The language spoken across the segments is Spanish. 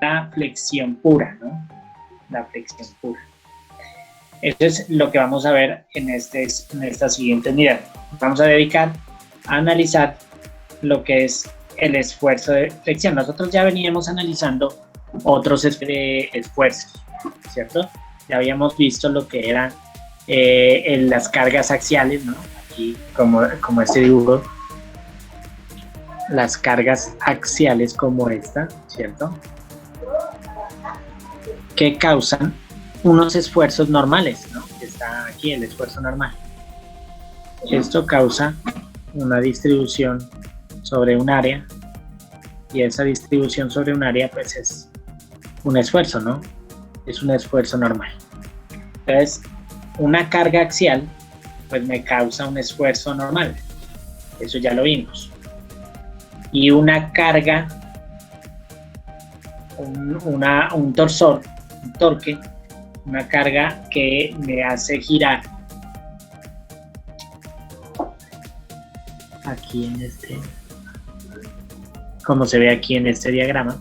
la flexión pura, ¿no? La flexión pura. Eso es lo que vamos a ver en esta siguiente unidad. Vamos a dedicar a analizar lo que es el esfuerzo de flexión. Nosotros ya veníamos analizando otros esfuerzos, ¿cierto? Ya habíamos visto lo que eran las cargas axiales, ¿no? Aquí, como este dibujo, las cargas axiales como esta, ¿cierto? Que causan unos esfuerzos normales, ¿no? Está aquí el esfuerzo normal. Esto causa una distribución sobre un área, y esa distribución sobre un área pues es un esfuerzo, ¿no? Es un esfuerzo normal. Entonces, una carga axial pues me causa un esfuerzo normal, eso ya lo vimos. Y una carga, un torsor, un torque, una carga que me hace girar aquí en como se ve aquí en este diagrama,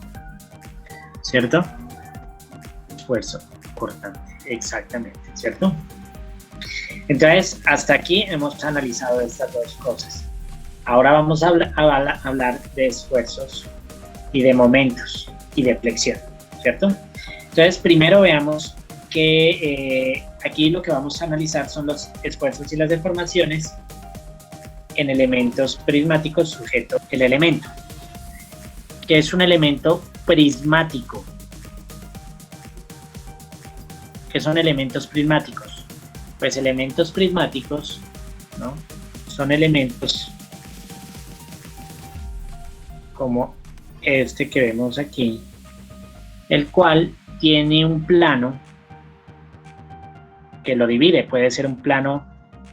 ¿cierto? Esfuerzo cortante, exactamente, ¿cierto? Entonces, hasta aquí hemos analizado estas dos cosas. Ahora vamos a hablar de esfuerzos y de momentos y de flexión, ¿cierto? Entonces, primero veamos que aquí lo que vamos a analizar son los esfuerzos y las deformaciones en elementos prismáticos sujeto el elemento, que es un elemento prismático. ¿Qué son elementos prismáticos? Pues elementos prismáticos, ¿no? Son elementos como este que vemos aquí, el cual tiene un plano que lo divide. Puede ser un plano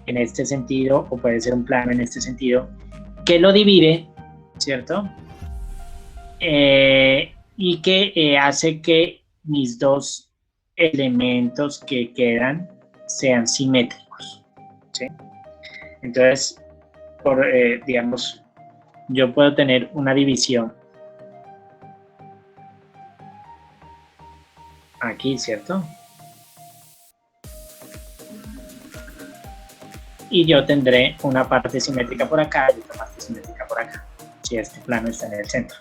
en este sentido o puede ser un plano en este sentido, que lo divide, ¿cierto? Y que hace que mis dos elementos que quedan sean simétricos, ¿sí? Entonces, digamos, yo puedo tener una división aquí, ¿cierto? Y yo tendré una parte simétrica por acá y otra parte simétrica por acá, si este plano está en el centro,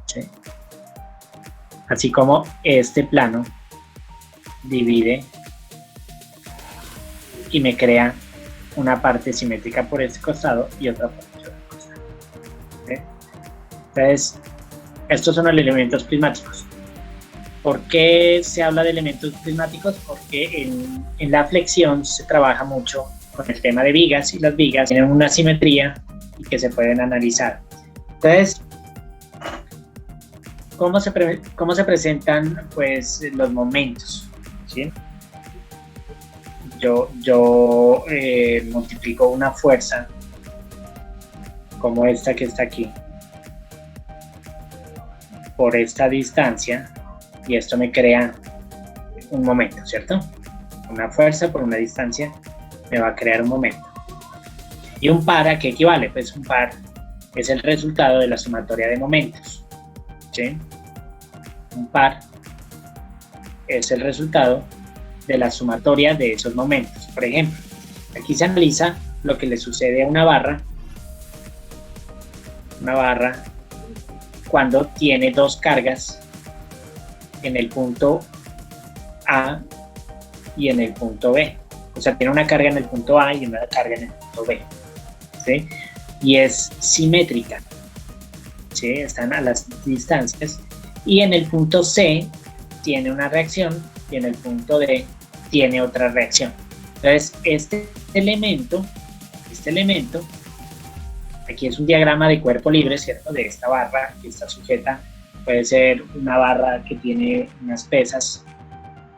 ¿sí? Así como este plano divide y me crea una parte simétrica por este costado y otra por este costado, ¿sí? Entonces, estos son los elementos prismáticos. ¿Por qué se habla de elementos prismáticos? Porque en la flexión se trabaja mucho con el tema de vigas, y las vigas tienen una simetría y que se pueden analizar. Entonces, ¿cómo se presentan pues los momentos? ¿Sí? Yo multiplico una fuerza como esta que está aquí por esta distancia y esto me crea un momento, ¿cierto? Una fuerza por una distancia me va a crear un momento. ¿Y un par a qué equivale? Pues un par es el resultado de la sumatoria de momentos, ¿sí? Un par es el resultado de la sumatoria de esos momentos. Por ejemplo, aquí se analiza lo que le sucede a una barra cuando tiene dos cargas en el punto A y en el punto B. O sea, tiene una carga en el punto A y una carga en el punto B, ¿sí? Y es simétrica, ¿sí? Están a las distancias. Y en el punto C tiene una reacción y en el punto D tiene otra reacción. Entonces, este elemento, aquí es un diagrama de cuerpo libre, ¿cierto? De esta barra que está sujeta. Puede ser una barra que tiene unas pesas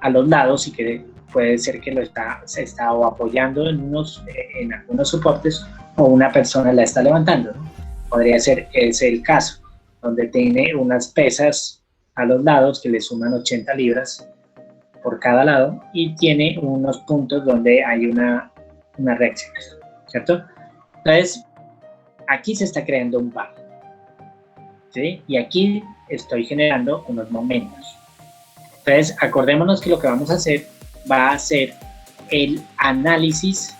a los lados y que puede ser que se está o apoyando en algunos soportes o una persona la está levantando, ¿no? Podría ser ese el caso, donde tiene unas pesas a los lados que le suman 80 libras por cada lado y tiene unos puntos donde hay una reacción, ¿cierto? Entonces, aquí se está creando un par. ¿sí? Y aquí estoy generando unos momentos. Entonces, acordémonos que lo que vamos a hacer va a ser el análisis,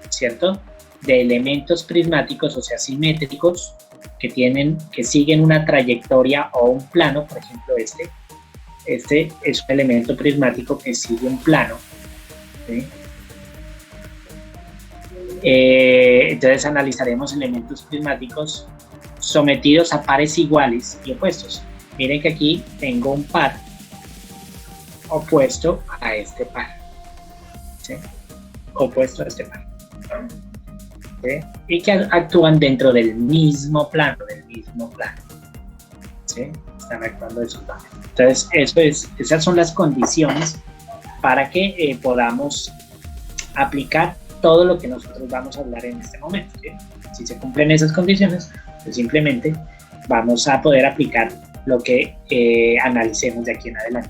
¿cierto?, de elementos prismáticos, o sea, simétricos, que siguen una trayectoria o un plano. Por ejemplo, este es un elemento prismático que sigue un plano, ¿sí? Entonces analizaremos elementos prismáticos sometidos a pares iguales y opuestos. Miren que aquí tengo un par opuesto a este par, ¿sí? Opuesto a este par, ¿sí? Y que actúan dentro del mismo plano, ¿sí? Están actuando de esos lados. Entonces, esas son las condiciones para que podamos aplicar todo lo que nosotros vamos a hablar en este momento, ¿sí? Si se cumplen esas condiciones, pues simplemente vamos a poder aplicar lo que analicemos de aquí en adelante.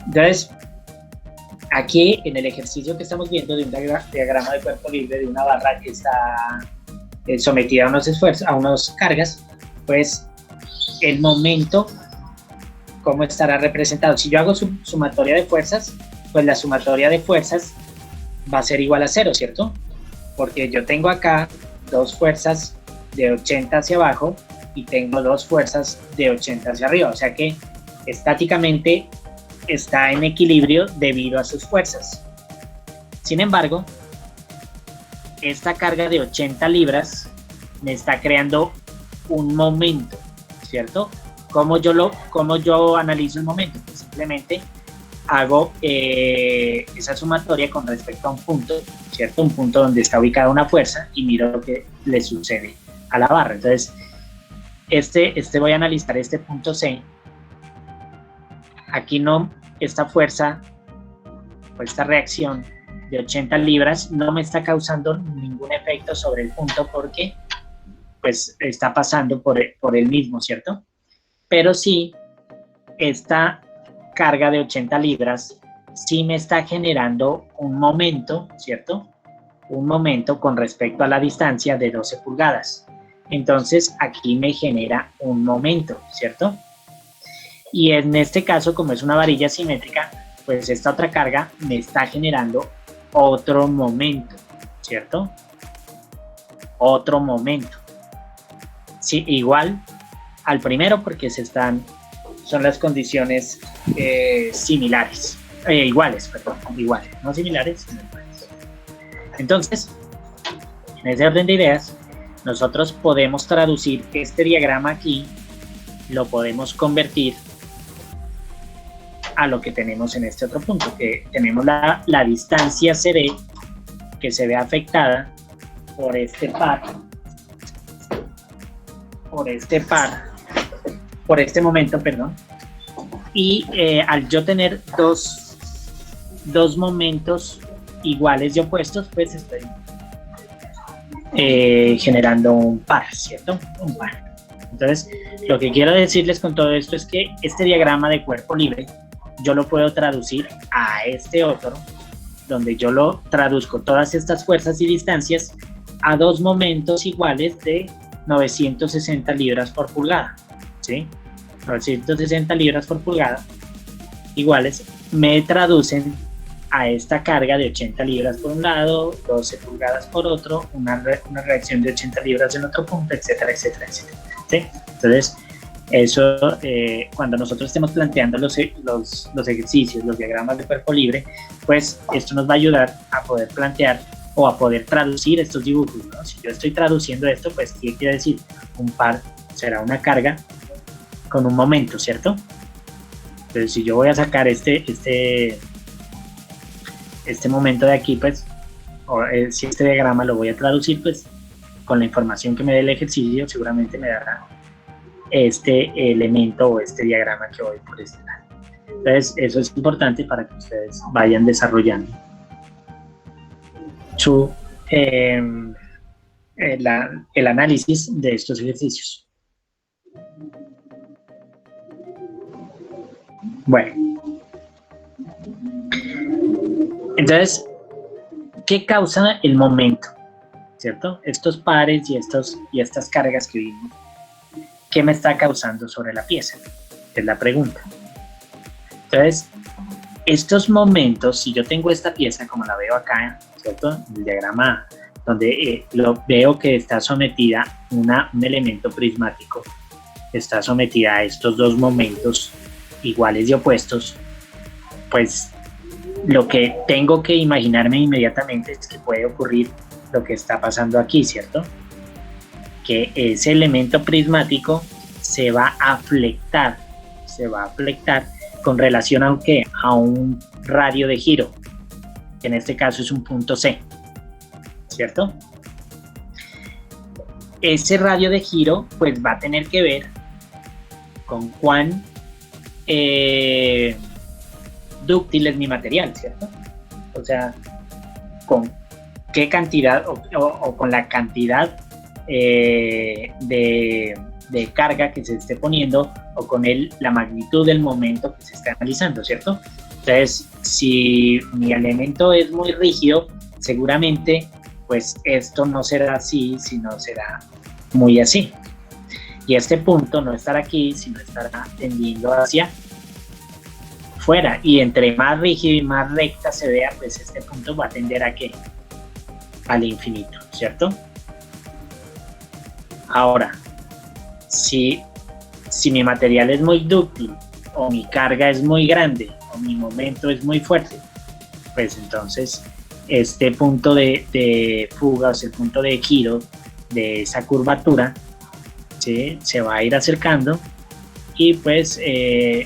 Entonces, aquí en el ejercicio que estamos viendo de un diagrama de cuerpo libre de una barra que está sometida a unos esfuerzos, a unas cargas, pues el momento, ¿cómo estará representado? Si yo hago sumatoria de fuerzas, pues la sumatoria de fuerzas va a ser igual a 0, ¿cierto? Porque yo tengo acá dos fuerzas de 80 hacia abajo y tengo dos fuerzas de 80 hacia arriba, o sea que estáticamente está en equilibrio debido a sus fuerzas. Sin embargo, esta carga de 80 libras me está creando un momento, ¿cierto? ¿Cómo yo analizo el momento? Pues simplemente hago esa sumatoria con respecto a un punto, ¿cierto? Un punto donde está ubicada una fuerza y miro lo que le sucede a la barra. Entonces, voy a analizar este punto C. Aquí no, esta fuerza o esta reacción de 80 libras no me está causando ningún efecto sobre el punto porque pues está pasando por el mismo, ¿cierto? Pero sí, esta carga de 80 libras sí me está generando un momento, ¿cierto? Un momento con respecto a la distancia de 12 pulgadas. Entonces, aquí me genera un momento, ¿cierto? Y en este caso, como es una varilla simétrica, pues esta otra carga me está generando otro momento, ¿cierto? Otro momento. Sí, igual al primero porque son las condiciones iguales, no similares, sino iguales. Entonces, en ese orden de ideas, nosotros podemos traducir este diagrama aquí, lo podemos convertir a lo que tenemos en este otro punto, que tenemos la distancia CD que se ve afectada por este momento, perdón. Y al yo tener dos momentos iguales y opuestos, pues estoy generando un par, ¿cierto? Un par. Entonces, lo que quiero decirles con todo esto es que este diagrama de cuerpo libre yo lo puedo traducir a este otro, donde yo lo traduzco todas estas fuerzas y distancias a dos momentos iguales de 960 libras por pulgada, ¿sí? 960 libras por pulgada iguales me traducen a esta carga de 80 libras por un lado, 12 pulgadas por otro, una reacción de 80 libras en otro punto, etcétera, etcétera, etcétera, ¿sí? Entonces, eso, cuando nosotros estemos planteando los ejercicios, los diagramas de cuerpo libre, pues esto nos va a ayudar a poder plantear o a poder traducir estos dibujos, ¿no? Si yo estoy traduciendo esto, pues ¿qué quiere decir? Un par será una carga con un momento, ¿cierto? Entonces, si yo voy a sacar este momento de aquí, pues, si este diagrama lo voy a traducir, pues, con la información que me dé el ejercicio, seguramente me dará este elemento o este diagrama que voy por este lado. Entonces, eso es importante para que ustedes vayan desarrollando el análisis de estos ejercicios. Bueno, entonces, ¿qué causa el momento? ¿Cierto? Estos pares y estas cargas que vimos. ¿qué me está causando sobre la pieza? Es la pregunta. Entonces, estos momentos, si yo tengo esta pieza, como la veo acá, ¿cierto? El diagrama donde lo veo que está sometida un elemento prismático, está sometida a estos dos momentos iguales y opuestos, pues lo que tengo que imaginarme inmediatamente es que puede ocurrir lo que está pasando aquí, ¿cierto? Que ese elemento prismático se va a flectar con relación a un radio de giro, que en este caso es un punto C, ¿cierto? Ese radio de giro pues va a tener que ver con cuán dúctil es mi material, ¿cierto? O sea, con qué cantidad o con la cantidad de carga que se esté poniendo o con la magnitud del momento que se está analizando, ¿cierto? Entonces, si mi elemento es muy rígido, seguramente pues esto no será así, sino será muy así. Y este punto no estará aquí, sino estará tendiendo hacia fuera. Y entre más rígido y más recta se vea, pues este punto va a tender a ¿qué? Al infinito, ¿cierto? Ahora, si mi material es muy dúctil, o mi carga es muy grande, o mi momento es muy fuerte, pues entonces este punto de fuga, o sea, el punto de giro de esa curvatura, ¿sí? Se va a ir acercando y pues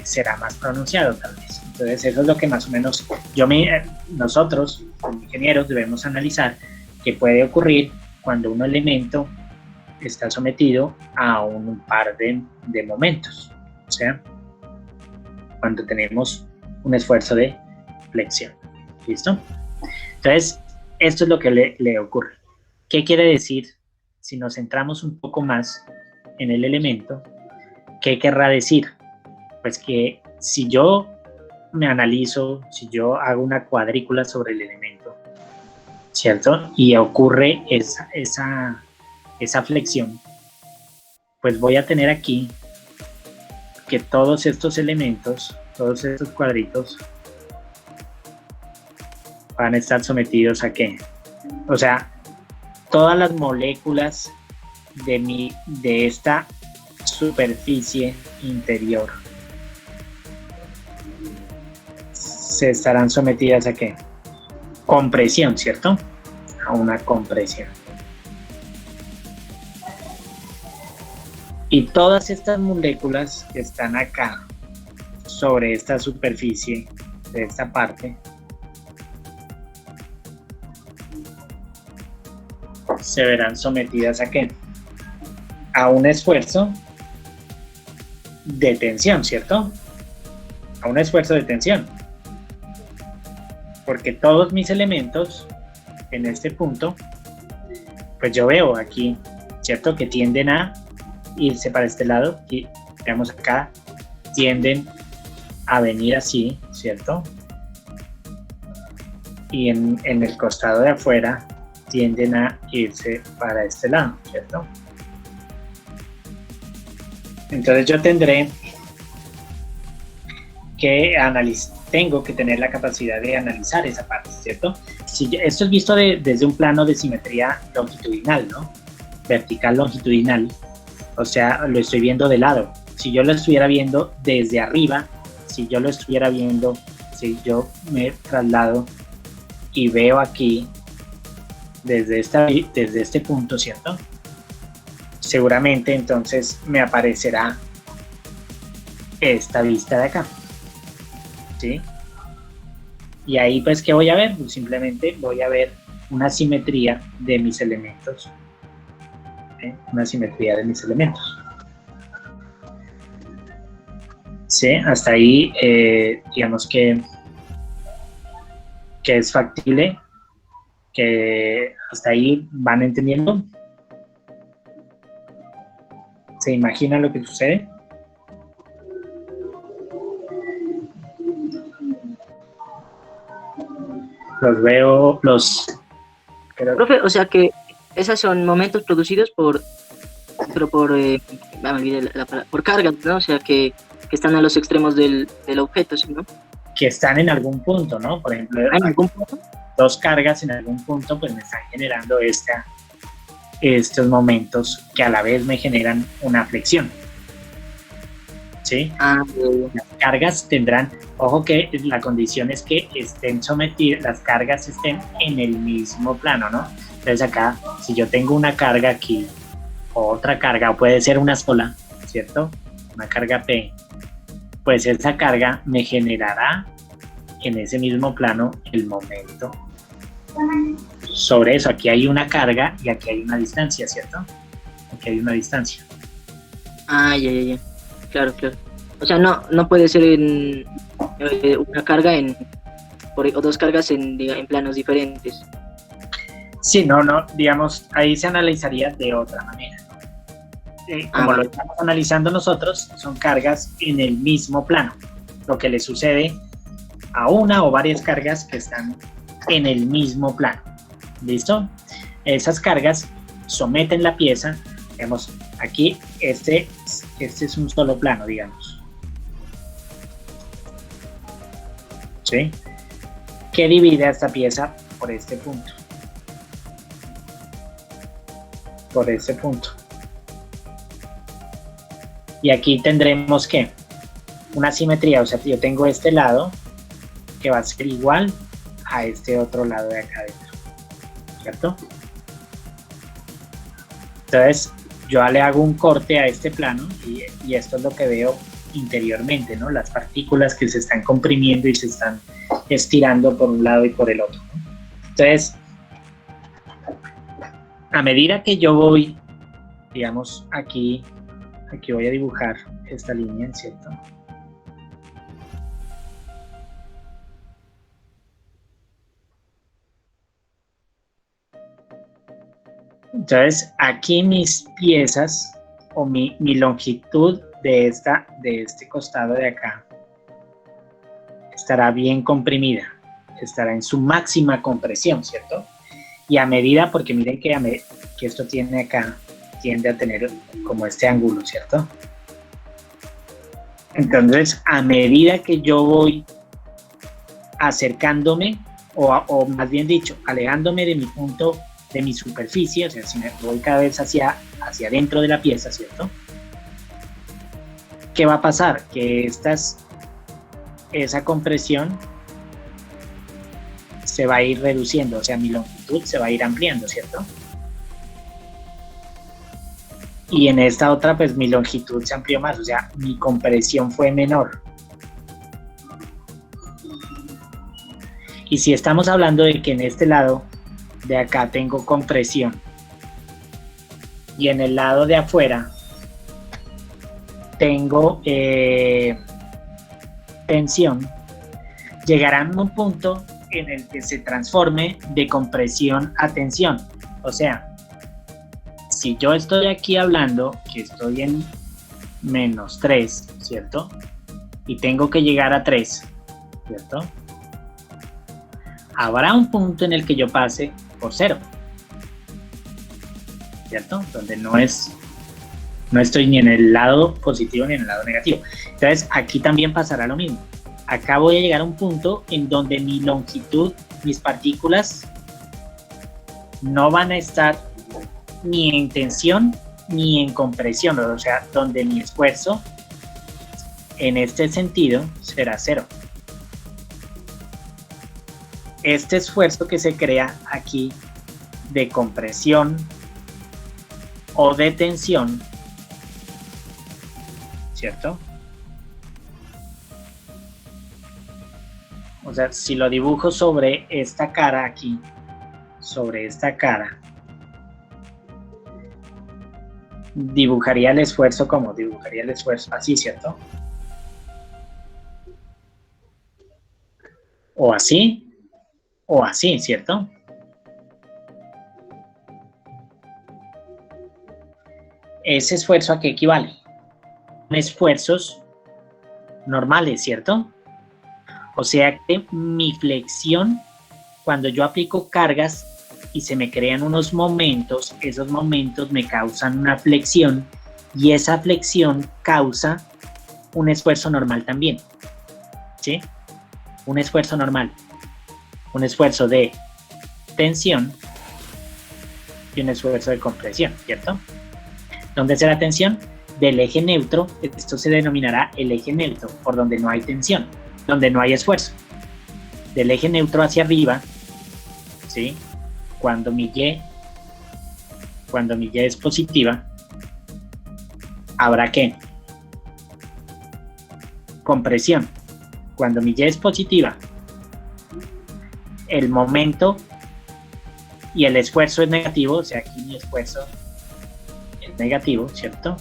será más pronunciado tal vez. Entonces eso es lo que más o menos nosotros como ingenieros debemos analizar que puede ocurrir cuando un elemento está sometido a un par de momentos, o sea, cuando tenemos un esfuerzo de flexión. ¿Listo? Entonces, esto es lo que le ocurre. ¿Qué quiere decir? Si nos centramos un poco más en el elemento, ¿qué querrá decir? Pues que si yo me analizo, si yo hago una cuadrícula sobre el elemento, ¿cierto? Y ocurre esa flexión, pues voy a tener aquí que todos estos elementos, todos estos cuadritos van a estar sometidos a ¿qué? O sea, todas las moléculas de esta superficie interior se estarán sometidas a ¿qué? Compresión, ¿cierto? A una compresión. Y todas estas moléculas que están acá, sobre esta superficie, de esta parte, se verán sometidas a ¿qué? A un esfuerzo de tensión, ¿cierto? A un esfuerzo de tensión. Porque todos mis elementos, en este punto, pues yo veo aquí, ¿cierto? Que tienden a irse para este lado y veamos acá, tienden a venir así, ¿cierto? Y en el costado de afuera tienden a irse para este lado, ¿cierto? Entonces yo tendré que tengo que tener la capacidad de analizar esa parte, ¿cierto? Esto es visto desde un plano de simetría longitudinal, ¿no? Vertical longitudinal, o sea, lo estoy viendo de lado. Si yo lo estuviera viendo desde arriba, si yo me traslado y veo aquí desde este punto, ¿cierto? Seguramente entonces me aparecerá esta vista de acá, ¿sí? Y ahí pues, ¿qué voy a ver? Pues simplemente voy a ver una simetría de mis elementos, ¿sí? Una simetría de mis elementos. Sí, hasta ahí digamos que es factible, que hasta ahí van entendiendo. ¿Se imagina lo que sucede? Los veo, Profe, o sea que esos son momentos producidos por me olvidé la palabra, por cargas, ¿no? O sea, que están a los extremos del objeto, ¿sí, no? Que están en algún punto, ¿no? Por ejemplo, ¿En algún punto? dos cargas en algún punto, pues me están generando estos momentos que a la vez me generan una flexión. ¿Sí? Las cargas tendrán, ojo que la condición es que estén sometidas, las cargas estén en el mismo plano, ¿no? Entonces acá, si yo tengo una carga aquí, otra carga, o puede ser una sola, ¿cierto? Una carga P, pues esa carga me generará en ese mismo plano el momento. Sobre eso, aquí hay una carga y aquí hay una distancia, ¿cierto? Aquí hay una distancia. Ya. Claro. O sea, no puede ser una carga o dos cargas en planos diferentes. Sí, no, digamos, ahí se analizaría de otra manera. Como lo estamos analizando nosotros, son cargas en el mismo plano. Lo que le sucede a una o varias cargas que están en el mismo plano. ¿Listo? Esas cargas someten la pieza. Vemos aquí, este es un solo plano, digamos. ¿Sí? Que divide a esta pieza por este punto. Por ese punto. Y aquí tendremos que una simetría, o sea, yo tengo este lado que va a ser igual a este otro lado de acá adentro, ¿cierto? Entonces, yo le hago un corte a este plano y esto es lo que veo interiormente, ¿no? Las partículas que se están comprimiendo y se están estirando por un lado y por el otro, ¿no? Entonces, a medida que yo voy, digamos, aquí voy a dibujar esta línea, ¿cierto? Entonces, aquí mis piezas o mi longitud de este costado de acá estará bien comprimida, estará en su máxima compresión, ¿cierto? Y a medida, porque miren que esto tiene acá, tiende a tener como este ángulo, ¿cierto? Entonces, a medida que yo voy acercándome, o más bien dicho, alejándome de mi punto, de mi superficie, o sea, si me voy cada vez hacia adentro de la pieza, ¿cierto? ¿Qué va a pasar? Que esa compresión se va a ir reduciendo, o sea, mi longitud se va a ir ampliando, ¿cierto? Y en esta otra, pues mi longitud se amplió más, o sea, mi compresión fue menor. Y si estamos hablando de que en este lado de acá tengo compresión y en el lado de afuera tengo tensión, llegará a un punto en el que se transforme de compresión a tensión. O sea, si yo estoy aquí hablando que estoy en -3, ¿cierto? Y tengo que llegar a 3, ¿cierto? Habrá un punto en el que yo pase por 0, ¿cierto? Donde no estoy ni en el lado positivo ni en el lado negativo. Entonces, aquí también pasará lo mismo. Acá voy a llegar a un punto en donde mi longitud, mis partículas, no van a estar ni en tensión ni en compresión, o sea, donde mi esfuerzo en este sentido será 0. Este esfuerzo que se crea aquí de compresión o de tensión, ¿cierto? O sea, si lo dibujo sobre esta cara aquí, sobre esta cara, dibujaría el esfuerzo como dibujaría el esfuerzo así, ¿cierto? O así, ¿cierto? ¿Ese esfuerzo a qué equivale? Esfuerzos normales, ¿cierto? O sea que mi flexión, cuando yo aplico cargas y se me crean unos momentos, esos momentos me causan una flexión y esa flexión causa un esfuerzo normal también, ¿sí? Un esfuerzo normal, un esfuerzo de tensión y un esfuerzo de compresión, ¿cierto? ¿Dónde es la tensión? Del eje neutro, esto se denominará el eje neutro, por donde no hay tensión, donde no hay esfuerzo. Del eje neutro hacia arriba, ¿sí? Cuando mi Y es positiva, habrá ¿qué? Compresión. Cuando mi Y es positiva, el momento y el esfuerzo es negativo, o sea, aquí mi esfuerzo es negativo, ¿cierto?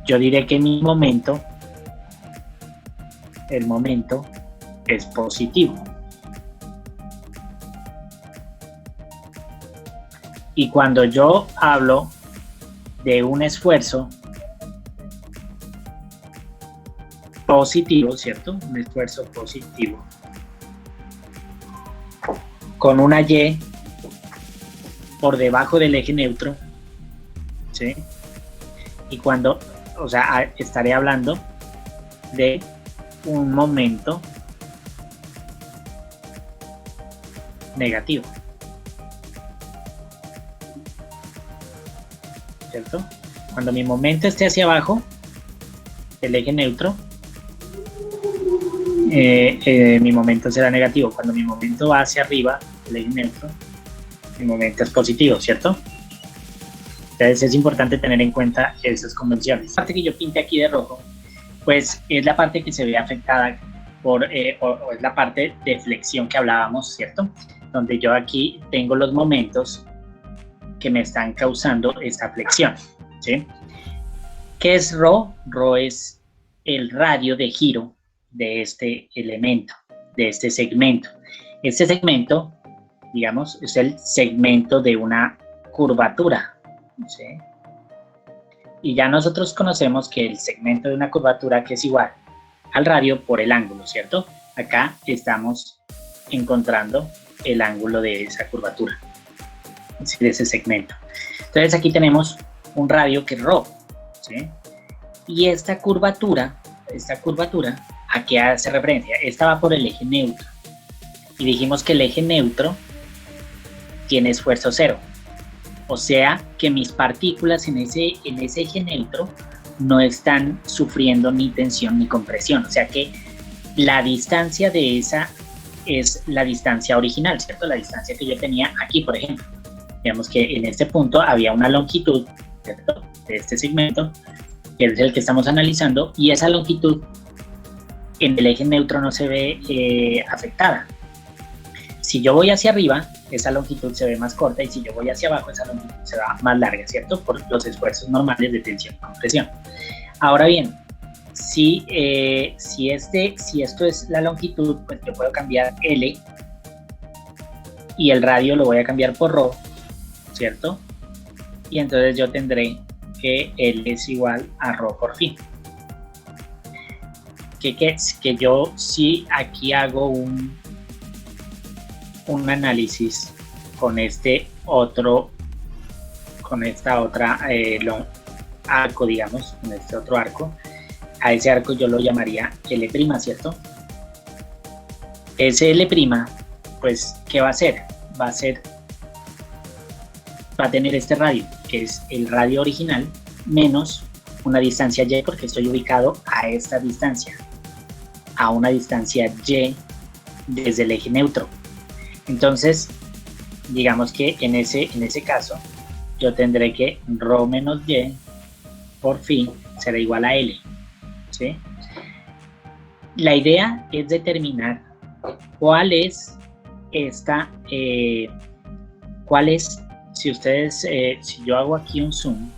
Yo diré que mi momento, el momento es positivo. Y cuando yo hablo de un esfuerzo positivo, ¿cierto? Un esfuerzo positivo con una Y por debajo del eje neutro, ¿sí? Y cuando, o sea, estaré hablando de un momento negativo, ¿cierto? Cuando mi momento esté hacia abajo del eje neutro, mi momento será negativo. Cuando mi momento va hacia arriba del eje neutro, mi momento es positivo, ¿cierto? Entonces es importante tener en cuenta esas convenciones. La parte que yo pinte aquí de rojo, pues es la parte que se ve afectada por, o es la parte de flexión que hablábamos, ¿cierto? Donde yo aquí tengo los momentos que me están causando esta flexión, ¿sí? ¿Qué es ρ? ρ es el radio de giro de este elemento, de este segmento. Este segmento, digamos, es el segmento de una curvatura, ¿sí? Y ya nosotros conocemos que el segmento de una curvatura que es igual al radio por el ángulo, ¿cierto? Acá estamos encontrando el ángulo de esa curvatura, ¿sí? De ese segmento. Entonces aquí tenemos un radio que es ρ, ¿sí? Y esta curvatura, ¿a qué hace referencia? Esta va por el eje neutro. Y dijimos que el eje neutro tiene esfuerzo cero. O sea que mis partículas en ese eje neutro no están sufriendo ni tensión ni compresión. O sea que la distancia de esa es la distancia original, ¿cierto? La distancia que yo tenía aquí, por ejemplo. Digamos que en este punto había una longitud, ¿cierto? De este segmento, que es el que estamos analizando, y esa longitud en el eje neutro no se ve afectada. Si yo voy hacia arriba, esa longitud se ve más corta, y si yo voy hacia abajo, esa longitud se va más larga, ¿cierto? Por los esfuerzos normales de tensión y compresión. Ahora bien, si esto es la longitud, pues yo puedo cambiar L y el radio lo voy a cambiar por ρ, ¿cierto? Y entonces yo tendré que L es igual a ρ por phi. Que yo sí aquí hago un análisis con esta otra arco, digamos, con este otro arco. A ese arco yo lo llamaría L', ¿cierto? Ese L', pues, ¿qué va a hacer? Va a tener este radio, que es el radio original, menos una distancia Y, porque estoy ubicado a esta distancia, a una distancia Y desde el eje neutro. Entonces, digamos que en ese caso, yo tendré que ρ menos Y por phi será igual a L, ¿sí? La idea es determinar cuál es si yo hago aquí un zoom,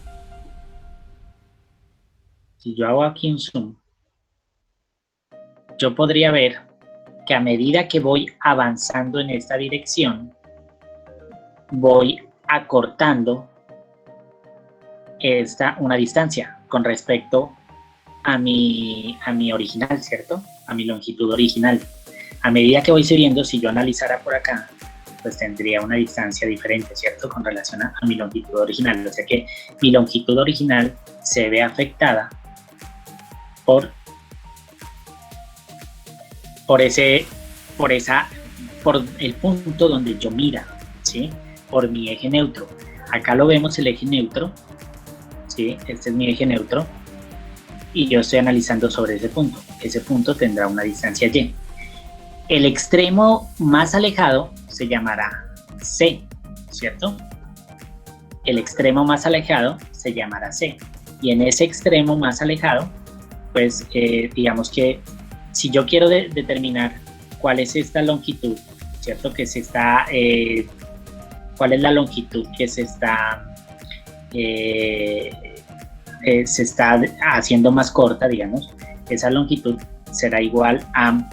yo podría ver que a medida que voy avanzando en esta dirección, voy acortando una distancia con respecto a mi original, ¿cierto? A mi longitud original. A medida que voy subiendo, si yo analizara por acá, pues tendría una distancia diferente, ¿cierto? Con relación a mi longitud original. O sea que mi longitud original se ve afectada por el punto donde yo mira, ¿sí? Por mi eje neutro. Acá lo vemos el eje neutro, ¿sí? Este es mi eje neutro y yo estoy analizando sobre ese punto. Ese punto tendrá una distancia y. El extremo más alejado se llamará C, ¿cierto? El extremo más alejado se llamará C. Y en ese extremo más alejado, pues digamos que si yo quiero determinar cuál es esta longitud, ¿cierto? ¿Cuál es la longitud que se está haciendo más corta, digamos? Esa longitud será igual a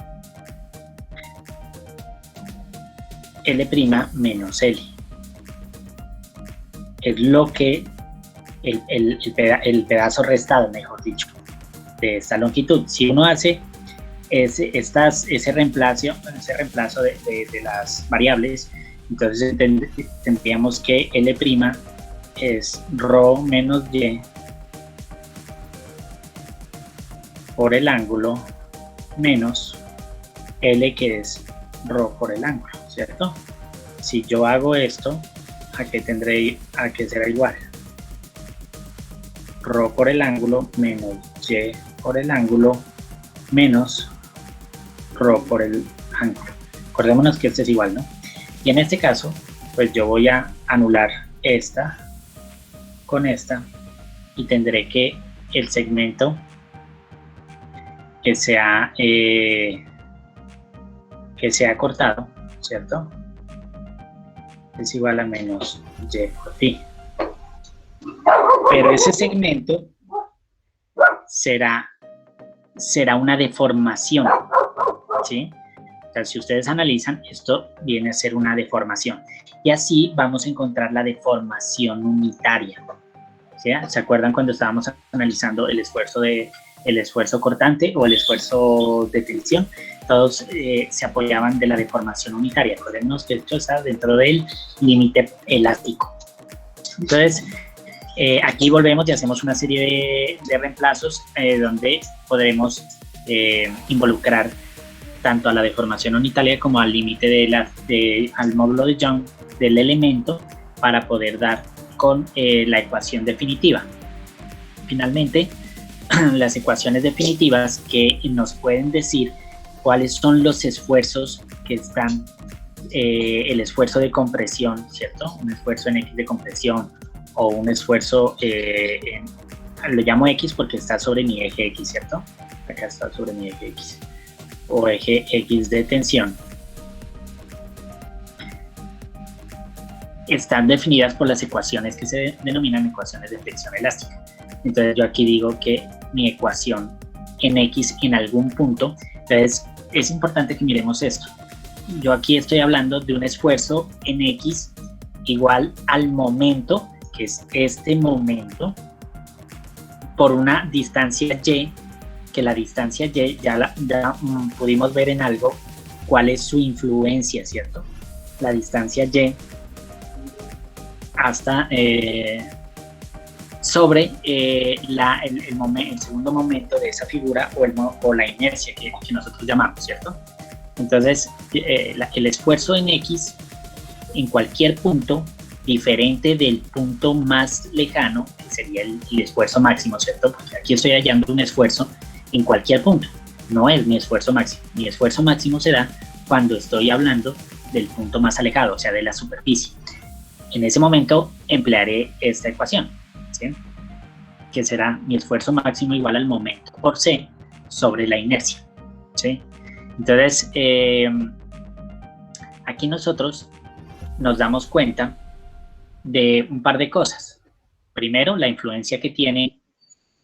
L' menos L. Es lo que el pedazo restado, mejor dicho, de esta longitud. Si uno hace ese reemplazo de las variables, entonces tendríamos que L' es ρ menos y por el ángulo menos L, que es ρ por el ángulo, ¿cierto? Si yo hago esto, ¿a qué será igual? ρ por el ángulo menos y por el ángulo menos ρ por el ángulo. Acordémonos que este es igual, ¿no? Y en este caso, pues yo voy a anular esta con esta y tendré que el segmento que sea cortado, ¿cierto? Es igual a menos y por pi. Pero ese segmento será una deformación, ¿sí? O sea, si ustedes analizan, esto viene a ser una deformación. Y así vamos a encontrar la deformación unitaria, ¿sí? ¿Se acuerdan cuando estábamos analizando el esfuerzo cortante o el esfuerzo de tensión? Todos se apoyaban de la deformación unitaria. Recordemos que esto está dentro del límite elástico. Entonces, aquí volvemos y hacemos una serie de reemplazos donde podremos involucrar tanto a la deformación unitaria como al límite al módulo de Young del elemento para poder dar con la ecuación definitiva. Finalmente, las ecuaciones definitivas que nos pueden decir cuáles son los esfuerzos que están, el esfuerzo de compresión, ¿cierto? Un esfuerzo en X de compresión o un esfuerzo, lo llamo X porque está sobre mi eje X, ¿cierto? Acá está sobre mi eje X. O eje X de tensión. Están definidas por las ecuaciones que se denominan ecuaciones de tensión elástica. Entonces yo aquí digo que mi ecuación en X en algún punto, entonces es importante que miremos esto. Yo aquí estoy hablando de un esfuerzo en X igual al momento, que es este momento, por una distancia Y, que la distancia Y ya pudimos ver en algo cuál es su influencia, ¿cierto? La distancia Y hasta sobre el segundo momento de esa figura o la inercia que nosotros llamamos, ¿cierto? Entonces, el esfuerzo en X en cualquier punto diferente del punto más lejano, que sería el esfuerzo máximo, ¿cierto? Porque aquí estoy hallando un esfuerzo en cualquier punto, no es mi esfuerzo máximo. Mi esfuerzo máximo se da cuando estoy hablando del punto más alejado, o sea, de la superficie. En ese momento emplearé esta ecuación, ¿sí? Que será mi esfuerzo máximo igual al momento por C sobre la inercia, ¿sí? Entonces, aquí nosotros nos damos cuenta de un par de cosas. Primero, la influencia que tiene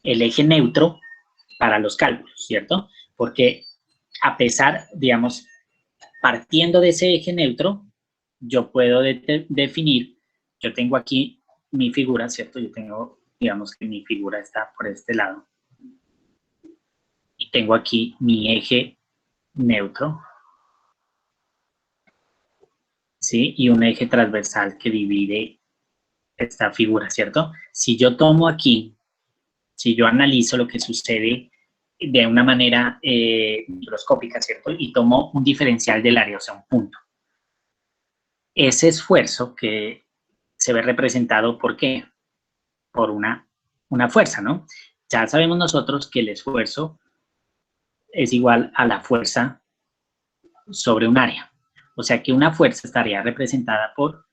el eje neutro para los cálculos, ¿cierto? Porque a pesar, digamos, partiendo de ese eje neutro, yo puedo definir, yo tengo aquí mi figura, ¿cierto? Yo tengo, digamos que mi figura está por este lado. Y tengo aquí mi eje neutro, ¿sí? Y un eje transversal que divide esta figura, ¿cierto? Si yo tomo aquí, si yo analizo lo que sucede de una manera microscópica, ¿cierto? Y tomo un diferencial del área, o sea, un punto. Ese esfuerzo que se ve representado, ¿por qué? Por una fuerza, ¿no? Ya sabemos nosotros que el esfuerzo es igual a la fuerza sobre un área. O sea que una fuerza estaría representada por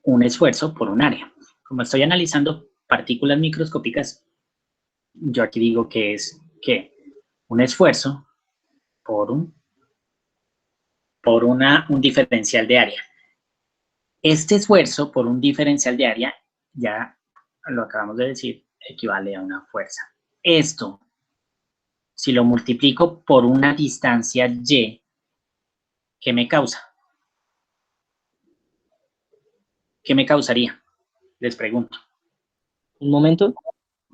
un esfuerzo por un área. Como estoy analizando partículas microscópicas, yo aquí digo que es que un esfuerzo por un diferencial de área. Este esfuerzo por un diferencial de área, ya lo acabamos de decir, equivale a una fuerza. Esto, si lo multiplico por una distancia y, ¿qué me causa? ¿Qué me causaría? Les pregunto. ¿Un momento?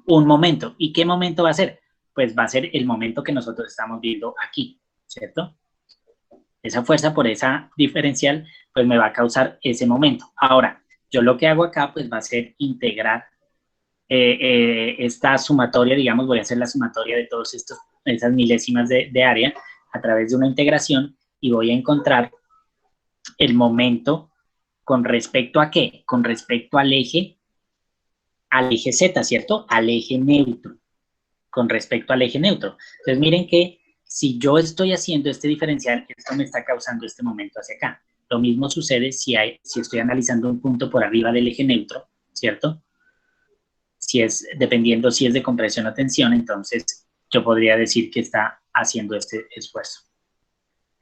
Un momento. ¿Y qué momento va a ser? Pues va a ser el momento que nosotros estamos viendo aquí, ¿cierto? Esa fuerza por esa diferencial, pues me va a causar ese momento. Ahora, yo lo que hago acá, pues va a ser integrar esta sumatoria, digamos, voy a hacer la sumatoria de todas esas milésimas de área a través de una integración y voy a encontrar el momento con respecto a qué, con respecto al eje Z, ¿cierto? Al eje neutro, con respecto al eje neutro. Entonces miren que si yo estoy haciendo este diferencial, esto me está causando este momento hacia acá. Lo mismo sucede si estoy analizando un punto por arriba del eje neutro, ¿cierto? Dependiendo si es de compresión o tensión, entonces yo podría decir que está haciendo este esfuerzo,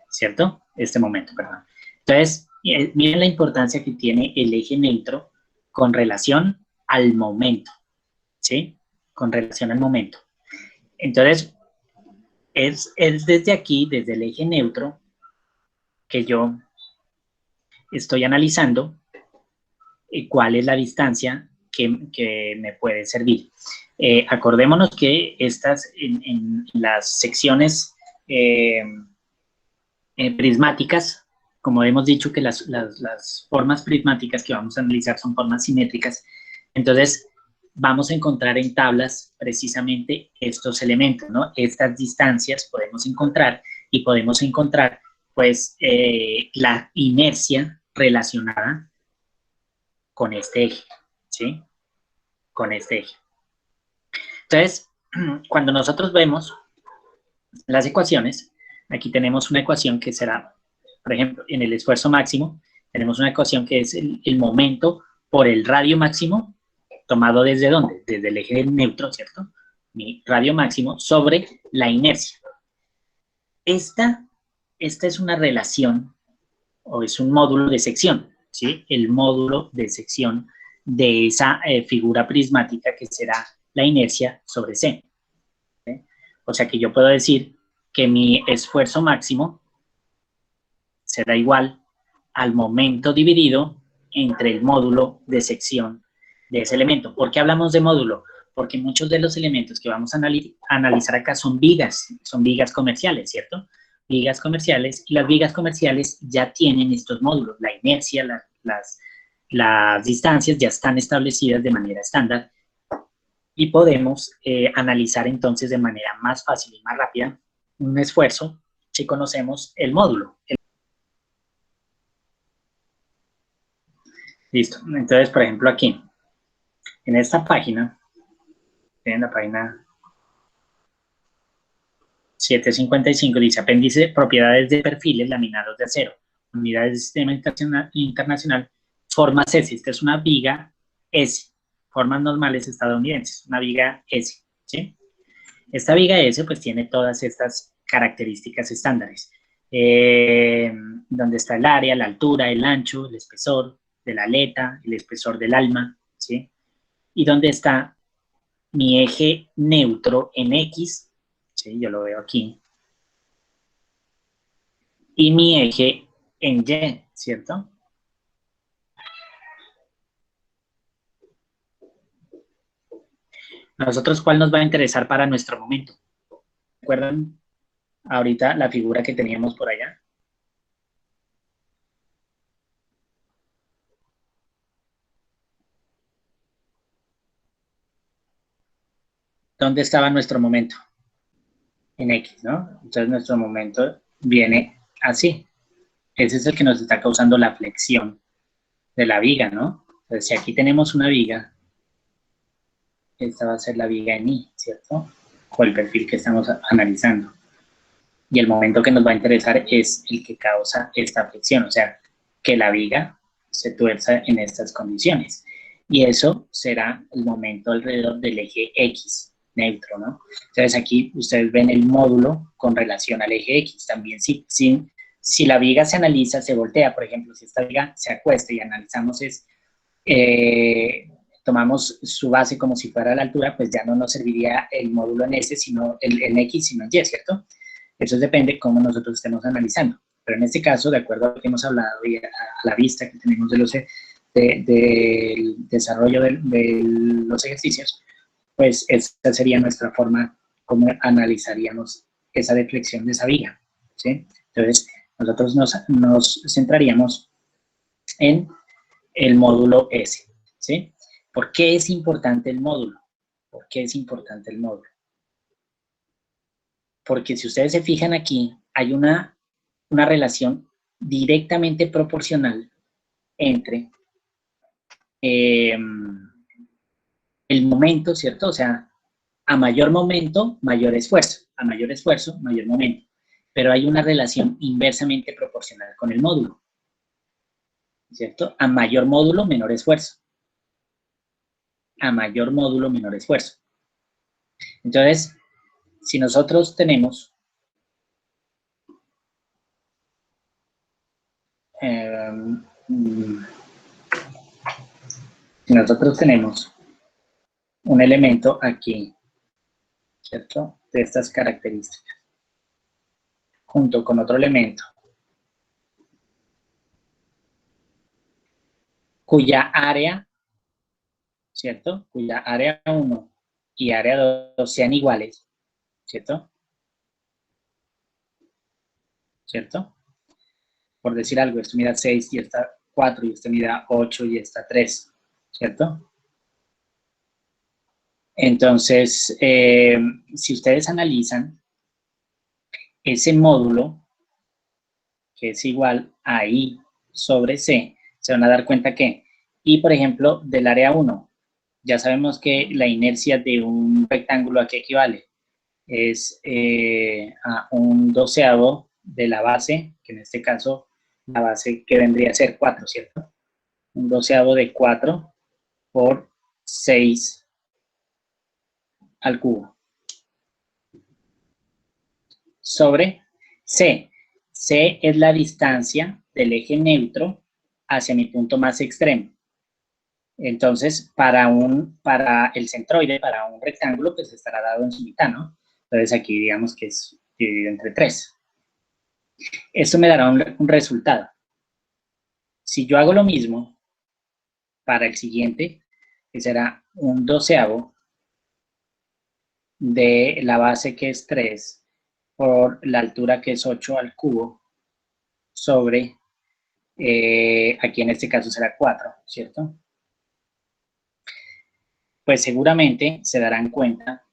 ¿cierto? Este momento, perdón. Entonces, miren la importancia que tiene el eje neutro con relación al momento, ¿sí? Con relación al momento. Entonces, es desde aquí, desde el eje neutro, que yo estoy analizando cuál es la distancia que me puede servir. Acordémonos que en las secciones prismáticas, como hemos dicho que las formas prismáticas que vamos a analizar son formas simétricas, entonces vamos a encontrar en tablas precisamente estos elementos, ¿no? Estas distancias podemos encontrar y podemos encontrar pues la inercia relacionada con este eje, ¿sí? Con este eje. Entonces, cuando nosotros vemos las ecuaciones, aquí tenemos una ecuación que será, por ejemplo, en el esfuerzo máximo, tenemos una ecuación que es el momento por el radio máximo, tomado desde ¿dónde? Desde el eje neutro, ¿cierto? Mi radio máximo sobre la inercia. Esta es una relación, o es un módulo de sección, ¿sí? El módulo de sección de esa figura prismática que será la inercia sobre C. ¿Sí? O sea que yo puedo decir que mi esfuerzo máximo será igual al momento dividido entre el módulo de sección de ese elemento. ¿Por qué hablamos de módulo? Porque muchos de los elementos que vamos a analizar acá son vigas comerciales, ¿cierto? Vigas comerciales, y las vigas comerciales ya tienen estos módulos, la inercia, las distancias ya están establecidas de manera estándar, y podemos analizar entonces de manera más fácil y más rápida un esfuerzo si conocemos el módulo. Listo. Entonces, por ejemplo, aquí, en esta página, en la página 755, dice apéndice propiedades de perfiles laminados de acero, unidades de sistema internacional, formas S. Esta es una viga S, formas normales estadounidenses, una viga S, ¿sí? Esta viga S pues tiene todas estas características estándares, donde está el área, la altura, el ancho, el espesor de la aleta, el espesor del alma, ¿sí? Y donde está mi eje neutro en X, ¿sí? Yo lo veo aquí, y mi eje en Y, ¿cierto? Nosotros, ¿cuál nos va a interesar para nuestro momento? ¿Recuerdan ahorita la figura que teníamos por allá? ¿Dónde estaba nuestro momento? En X, ¿no? Entonces nuestro momento viene así. Ese es el que nos está causando la flexión de la viga, ¿no? Entonces, si aquí tenemos una viga, esta va a ser la viga en Y, ¿cierto? O el perfil que estamos analizando. Y el momento que nos va a interesar es el que causa esta flexión, o sea, que la viga se tuerza en estas condiciones. Y eso será el momento alrededor del eje X, neutro, ¿no? Entonces aquí ustedes ven el módulo con relación al eje X. También si la viga se analiza, se voltea, por ejemplo, si esta viga se acuesta y analizamos tomamos su base como si fuera la altura, pues ya no nos serviría el módulo en S, sino en X, sino en Y, ¿cierto? Eso depende de cómo nosotros estemos analizando. Pero en este caso, de acuerdo a lo que hemos hablado y a la vista que tenemos del desarrollo de los ejercicios, pues esa sería nuestra forma como analizaríamos esa deflexión de esa viga, ¿sí? Entonces, nosotros nos centraríamos en el módulo S, ¿sí? ¿Por qué es importante el módulo? ¿Por qué es importante el módulo? Porque si ustedes se fijan aquí, hay una relación directamente proporcional entre el momento, ¿cierto? O sea, a mayor momento, mayor esfuerzo. A mayor esfuerzo, mayor momento. Pero hay una relación inversamente proporcional con el módulo, ¿cierto? A mayor módulo, menor esfuerzo. A mayor módulo, menor esfuerzo. Entonces, si nosotros tenemos si nosotros tenemos un elemento aquí, ¿cierto? De estas características, junto con otro elemento, cuya área, ¿cierto? Cuya área 1 y área 2 sean iguales, ¿cierto? ¿Cierto? Por decir algo, esto mide 6 y esta 4, y este mide 8 y esta 3, ¿cierto? Entonces, si ustedes analizan ese módulo, que es igual a I sobre C, se van a dar cuenta que I, por ejemplo, del área 1, ya sabemos que la inercia de un rectángulo a qué equivale. Es a un doceavo de la base, que en este caso la base que vendría a ser 4, ¿cierto? Un doceavo de 4 por 6 al cubo. Sobre C. C es la distancia del eje neutro hacia mi punto más extremo. Entonces, para el centroide, para un rectángulo, pues estará dado en su mitad, ¿no? Entonces aquí digamos que es dividido entre 3. Esto me dará un resultado. Si yo hago lo mismo para el siguiente, que será un doceavo de la base que es 3 por la altura que es 8 al cubo sobre, aquí en este caso será 4, ¿cierto? Pues seguramente se darán cuenta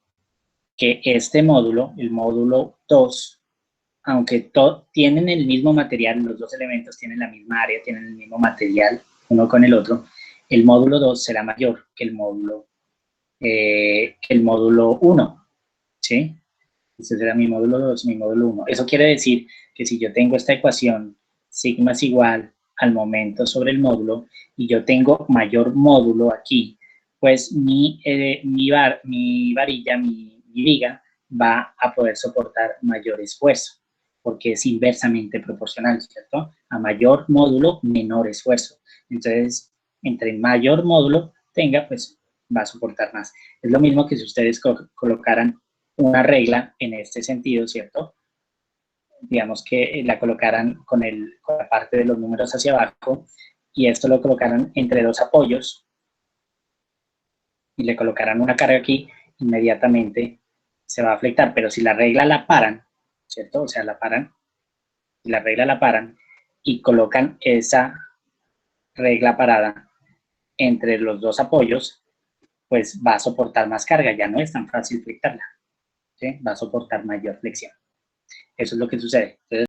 que este módulo, el módulo 2, aunque tienen el mismo material, los dos elementos tienen la misma área, tienen el mismo material uno con el otro, el módulo 2 será mayor que el módulo 1, ¿sí? Este será mi módulo 2, mi módulo 1. Eso quiere decir que si yo tengo esta ecuación, sigma es igual al momento sobre el módulo, y yo tengo mayor módulo aquí, pues mi varilla, mi viga, va a poder soportar mayor esfuerzo, porque es inversamente proporcional, ¿cierto? A mayor módulo, menor esfuerzo. Entonces, entre mayor módulo tenga, pues va a soportar más. Es lo mismo que si ustedes colocaran una regla en este sentido, ¿cierto? Digamos que la colocaran con la parte de los números hacia abajo, y esto lo colocaran entre dos apoyos, y le colocaran una carga aquí, inmediatamente se va a afectar. Pero si la regla la paran, ¿cierto? O sea, la paran, la regla la paran, y colocan esa regla parada entre los dos apoyos, pues va a soportar más carga, ya no es tan fácil fritarla, ¿sí? Va a soportar mayor flexión. Eso es lo que sucede. Entonces,